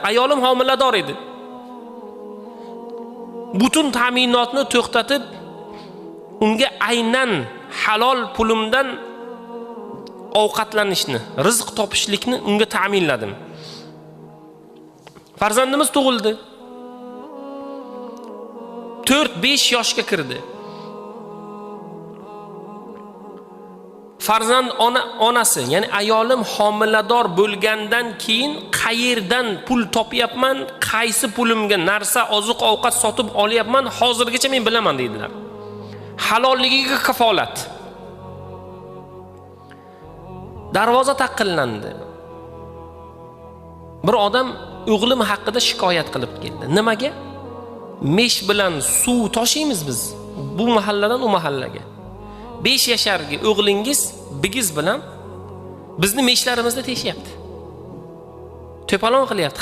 Ayolim homilador edi. Butun ta'minotni to'xtatib, unga aynan halol pulimdan ovqatlanishni, rizq topishlikni unga ta'minladim. Farzandimiz tug'ildi. 4-5 yoshga kirdi. Farzand onasi, ya'ni ayolim homilador bo'lgandan keyin qayerdan pul topyapman, qaysi pulimga narsa, oziq-ovqat sotib olyapman, hozirgacha men bilaman dedilar. Halolligiga kafolat. Darvoza taqillandi. Bir odam o'g'lim haqida shikoyat qilib keldi. Nimaga? Mesh bilan suv toshiymiz biz bu mahalladan u mahallaga. 5 yashargi o'g'lingiz bigiz bilan bizni meshlarimizda teshyapti. To'polon qilyapti.